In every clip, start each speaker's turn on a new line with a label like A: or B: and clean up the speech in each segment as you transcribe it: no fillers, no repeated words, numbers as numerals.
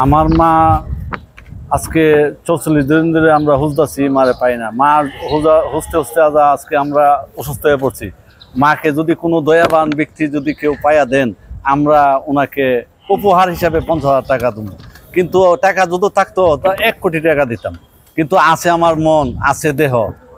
A: আমার মা আজকে ৪৪ দিন ধরে আমরা খুঁজতেছি, মারে পাই না। মা খুঁজতে খুঁজতে আজকে আমরা অসুস্থ হয়ে পড়ছি। মাকে যদি কোনো দয়াবান ব্যক্তি যদি কেউ পাইয়া দেন, আমরা ওনাকে উপহার হিসাবে ৫০,০০০ টাকা দেব। কিন্তু টাকা যদি থাকতো তা ১ কোটি টাকা দিতাম। কিন্তু আছে আমার মন, আছে দেহ,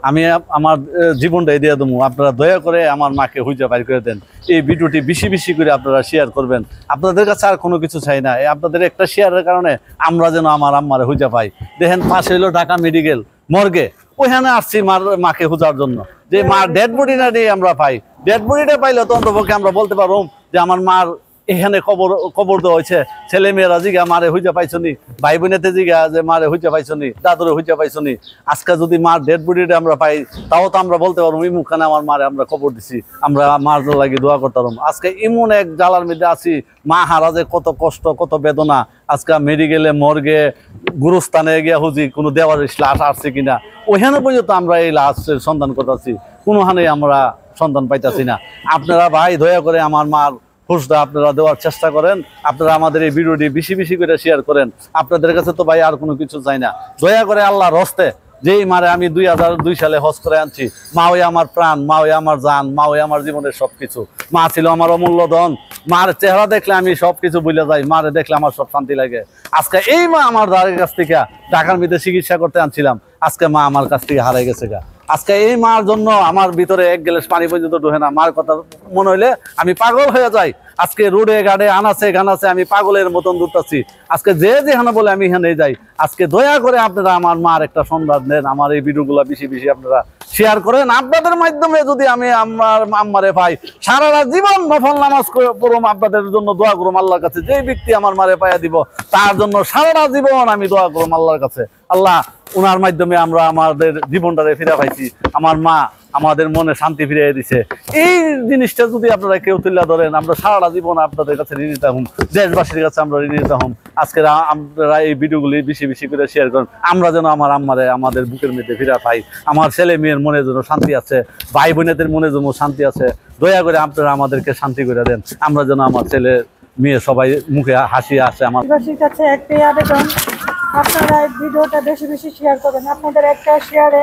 A: আমি আমার জীবনটাই দিয়ে দেবো। আপনারা দয়া করে আমার মাকে হুইজা বাইর করে দেন। এই ভিডিওটি বেশি বেশি করে আপনারা শেয়ার করবেন। আপনাদের কাছে আর কোনো কিছু চাই না, আপনাদের একটা শেয়ারের কারণে আমরা যেন আমার আম্মারে হুইজা পাই। দেখেন পাশে হলো ঢাকা মেডিকেল মর্গে, ওইখানে আসছি মাকে হুজার জন্য, যে মার ডেড বডি না দিয়ে আমরা পাই। ডেড বডিটা পাইলে তো অন্তপক্ষে আমরা বলতে পারব যে আমার মার এখানে কবর দেওয়া হয়েছে। ছেলে মেয়েরা জিগা মারে হুইজা পাইছনি, ভাই বোনেতে জিগা যে মারে হুইজা পাইছনি, দাদুরে হুইজা পাইছনি। আজকে যদি মার ডেড বডিটা আমরা পাই, তাও তো আমরা বলতে পারবো এই মুখখানে আমার মারে আমরা কবর দিছি, আমরা মার লাগে দোয়া করতে পারবো। আজকে এমন এক জ্বালার মধ্যে আছি, মা হারা যে কত কষ্ট, কত বেদনা। আজকে মেডিকেলে মর্গে গুরুস্থানে গিয়া হুজি কোনো দেওয়ার লাশ আসছে কিনা, ওইখানে পর্যন্ত আমরা এই লাশের সন্ধান করতেছি, কোনোখানে আমরা সন্ধান পাইতেছি না। আপনারা ভাই দয়া করে আমার মার হুঁশটা আপনারা দেওয়ার চেষ্টা করেন। আপনারা আমাদের এই ভিডিওটি বেশি বেশি করে শেয়ার করেন। আপনাদের কাছে তো ভাই আর কোনো কিছু চাই না। দয়া করে আল্লাহর হস্তে, যেই মারে আমি ২০০২ সালে হজ করে আনছি, মা ওই আমার প্রাণ, মা ওই আমার জান, মা ওই আমার জীবনের সবকিছু। মা ছিল আমার অমূল্য ধন। মার চেহারা দেখলে আমি সবকিছু ভুলে যাই, মারে দেখলে আমার সব শান্তি লাগে। আজকে এই মা আমার দাঁড়ের কাছ থেকে ঢাকার মধ্যে চিকিৎসা করতে আনছিলাম, আজকে মা আমার কাছ থেকে হারাই গেছে গা। আজকে এই মার জন্য আমার ভিতরে এক গ্লাস পানি পর্যন্ত ঢোকে না। মার কথা মনে হইলে আমি পাগল হয়ে যাই। আজকে রোডে গাড়ে আনাছে গানাছে আমি পাগলের মতন দূরতাছি। আজকে যে যেখানে বলে আমি এখানে যাই। আজকে দয়া করে আপনারা আমার মার একটা সন্ধান দেন, আমার এই ভিডিওগুলো বেশি বেশি আপনারা শেয়ার করেন। আপনাদের মাধ্যমে যদি আমি আমার আম্মারে পাই, সারাটা জীবন নফল নামাজ পড়ুম, আপনাদের জন্য দোয়া করুম আল্লাহর কাছে। যে ব্যক্তি আমার মারে পাইয়া দিব, তার জন্য সারাটা জীবন আমি দোয়া করুম আল্লাহর কাছে। আল্লাহ ওনার মাধ্যমে আমরা আমাদের জীবনটারে ফিরে পাইছি। আমার মা আমাদের মনে শান্তি ফিরিয়ে দিছে। এই জিনিসটা যদি আপনারা কেউ তুলে ধরেন, আমরা সারাটা জীবন আপনাদের কাছে ঋণী থাকুম, দেশবাসীর কাছে আমরা ঋণী থাকুম। আজকে আপনারা এই ভিডিওগুলি বেশি বেশি করে শেয়ার করেন, আমরা যেন আমার আম্মারে আমাদের বুকের মধ্যে ফিরে পাই। আমার ছেলে মেয়ের মনে যেন শান্তি আছে, ভাই বোনেদের মনে যেন শান্তি আছে। দয়া করে আপনারা আমাদেরকে শান্তি করে দেন, আমরা যেন আমার ছেলে মেয়ে সবাই মুখে হাসি আসে। আমার
B: কাছে একটাই আবেদন, আপনারা এই ভিডিওটা বেশি বেশি শেয়ার করবেন। আপনাদের একটা শেয়ারে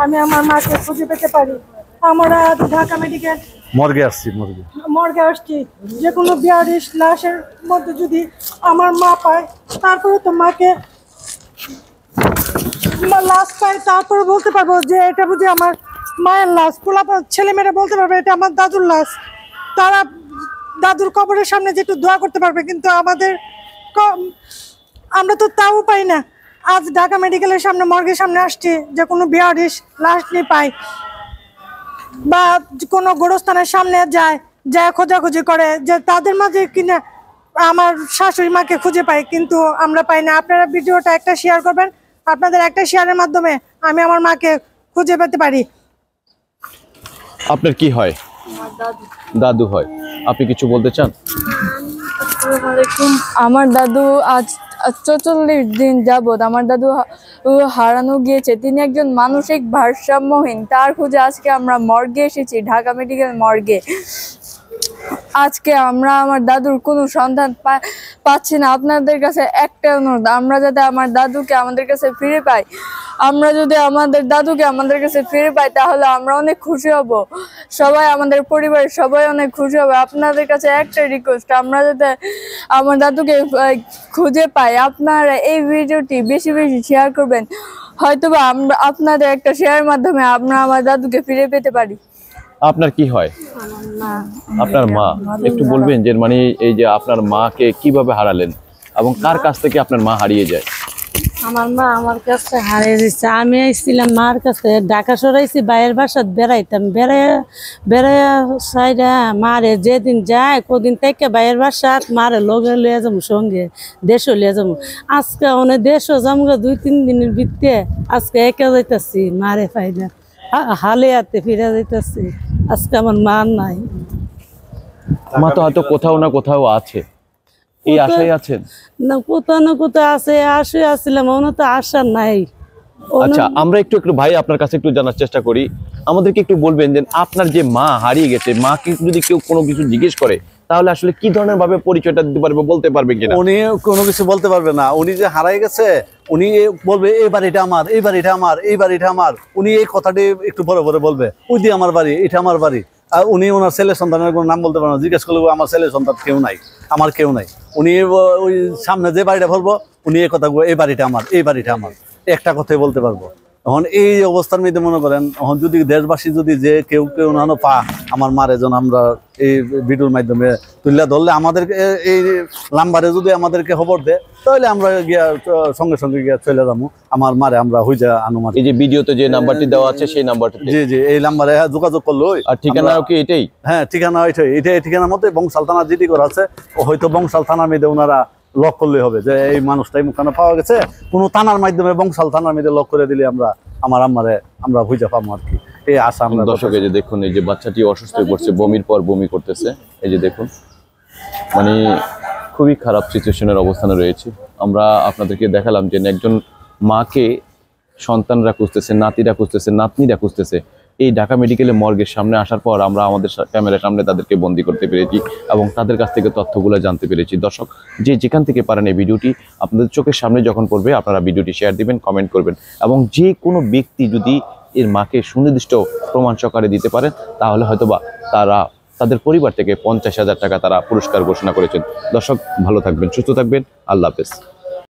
B: আমি আমার মাকে খুঁজে পেতে পারি। আমরা ঢাকা মেডিকেল
A: মর্গে আসছি,
B: মর্গে আসছি। যে কোনো বিয়ারিশ লাশের মধ্যে যদি আমার মা পায়, তারপরে তো মাকে লাশ পায়, তারপরে বলতে পারবো যে এটা বুঝি আমার মায়ের লাশ। ছেলেমেয়েরা বলতে পারবে এটা আমার দাদুর লাশ। তারা দাদুর কবরের সামনে যে একটু দোয়া করতে পারবে, কিন্তু আমরা তো তাও পাই না। আজ ঢাকা মেডিকেলের সামনে মর্গের সামনে আসছে, যে কোনো বিয়ারিশ লাশ নিয়ে পাই, বা কোনো গোরস্থানের সামনে যায় খোঁজাখুঁজি করে যে তাদের মাঝে কিনা আমার শাশুড়ি মাকে খুঁজে পাই, কিন্তু আমরা পাই না। আপনারা ভিডিওটা একটা শেয়ার করবেন, আপনাদের একটা শেয়ারের মাধ্যমে আমি আমার মাকে খুঁজে পেতে পারি।
C: আপনার কি হয়? দাদু হয়। আপনি কিছু বলতে চান?
D: আমার দাদু আজ ৪৪ দিন যাবৎ আমার দাদু হারানো গিয়েছে। তিনি একজন মানসিক ভারসাম্যহীন, তার খুঁজে আজকে আমরা মর্গে এসেছি, ঢাকা মেডিকেল মর্গে। আজকে আমরা আমার দাদুর কোনো সন্ধান পাচ্ছি না। আপনাদের কাছে একটা অনুরোধ, আমরা যাতে আমার দাদুকে আমাদের কাছে ফিরে পাই, আমরা যদি আমাদের দাদুকে আমাদের কাছে ফিরে পাই, তাহলে আমরা অনেক খুশি হব। সবাই, আমাদের পরিবারের সবাই অনেক খুশি হবে। আপনাদের কাছে একটা রিকোয়েস্ট, আমরা যাতে আমার দাদুকে খুঁজে পাই, আপনারা এই ভিডিওটি বেশি বেশি শেয়ার করবেন। হয়তোবা আমরা আপনাদের একটা শেয়ারের মাধ্যমে আমরা আমার দাদুকে ফিরে পেতে পারি।
C: আপনার কি হয়? আপনার মা। একটু বলবেন যে মানে এই যে আপনার মাকে কিভাবে হারালেন এবং কার কাছ থেকে আপনার মা হারিয়ে যায়?
E: আমার মা আমার কাছে হারিয়ে দিচ্ছে। আমি এসেছিলাম মার কাছে, ঢাকা সরাইছি, বাইরের বাসাত বেড়াইতাম, বেড়াইয়া সাইডা মারে যেদিন যায় কদিন থেকে বাইরের বাসাত মারে লগে লিয়ে যাবো, সঙ্গে দেশও লিয়ে যাবো। আজকে অনেক দেশও যাবো ২-৩ দিনের ভিত্তিতে। আজকে একা যাইতেছি মারে ফাইদা হালিয়াতে ফিরে যাইতেছি। আজকে আমার মা নাই।
C: মা তো হয়তো কোথাও না কোথাও আছে, এই আশায় আছেন
E: না? কোথাও না কোথাও আছে, আসে আসছিলাম, ওনা তো আশা নাই।
C: আচ্ছা, আমরা একটু ভাই আপনার কাছে একটু জানার চেষ্টা করি। আমাদেরকে একটু বলবেন যে আপনার যে মা হারিয়ে গেছে, মাকে যদি কেউ কোনো কিছু জিজ্ঞেস করে তাহলে আসলে কি ধরনের ভাবে পরিচয়টা দিতে পারবে, বলতে পারবে কিনা?
A: উনি কোনো কিছু বলতে পারবে না। উনি যে হারাই গেছে, উনি বলবে এই বাড়িটা আমার, এই বাড়িটা আমার, এই বাড়িটা আমার। উনি এই কথাটি একটু পরে পরে বলবে, ওই দিয়ে আমার বাড়ি, এটা আমার বাড়ি। আর উনি ওনার ছেলে সন্তানের কোনো নাম বলতে পারেন না। জিজ্ঞেস করলে আমার ছেলে সন্তান কেউ নাই, আমার কেউ নাই। উনি ওই সামনে যে বাড়িটা বলবো, উনি এই কথাগুলো, এই বাড়িটা আমার, এই বাড়িটা আমার, একটা কথাই বলতে পারবো। এখন এই অবস্থার মধ্যে মনে করেন, এখন যদি দেশবাসী যদি যে কেউ কেউ না পা আমার মারে যেন আমরা এই ভিডিওর মাধ্যমে তুলে ধরলে, আমাদেরকে এই নাম্বারে যদি আমাদেরকে খবর দেয়, তাহলে আমরা গিয়া সঙ্গে সঙ্গে গিয়া চলে যাবো আমার মারে আমরা হয়ে যা আনুমান।
C: এই যে ভিডিওতে যে নাম্বারটি দেওয়া আছে সেই নাম্বারটিতে?
A: জি জি, এই নাম্বারে যোগাযোগ করলো।
C: আর ঠিকানাও কি এটাই?
A: হ্যাঁ, ঠিকানা এটাই ঠিকানার মধ্যে বংশাল থানা জিডি করা আছে। হয়তো বংশাল থানার মধ্যে ওনারা লক করলে হবে যে এই মানুষটাই মুখানে পাওয়া গেছে। কোনো থানার মাধ্যমে বংশাল থানার মধ্যে লক করে দিলে আমরা আমার আম্মারে আমরা খুঁজে পাবো আর কি, এই আশা আমরা।
C: দর্শক এই যে দেখুন, এই যে বাচ্চাটি অসুস্থ হয়ে পড়ছে, বমির পর বমি করতেছে। এই যে দেখুন, মানে খুবই খারাপ সিচুয়েশনের অবস্থানে রয়েছে। আমরা আপনাদেরকে দেখালাম যে একজন মাকে সন্তানরা খুঁজতেছে, নাতিরা খুঁজতেছে, নাতনিরা খুঁজতেছে। এই ঢাকা মেডিকেলে মর্গের সামনে আসার পর আমরা আমাদের ক্যামেরার সামনে তাদেরকে বন্দি করতে পেরেছি এবং তাদের কাছ থেকে তথ্যগুলো জানতে পেরেছি। দর্শক, যে যেখান থেকে পারেন এই ভিডিওটি আপনাদের চোখের সামনে যখন পড়বে, আপনারা ভিডিওটি শেয়ার দিবেন, কমেন্ট করবেন, এবং যে কোনো ব্যক্তি যদি এর মাকে সুনির্দিষ্ট প্রমাণ সহকারে দিতে পারেন, তাহলে হয়তোবা তাদের পরিবার থেকে 50,000 টাকা তারা পুরস্কার ঘোষণা করেছেন। দর্শক, ভালো থাকবেন, সুস্থ থাকবেন, আল্লাহ হাফেজ।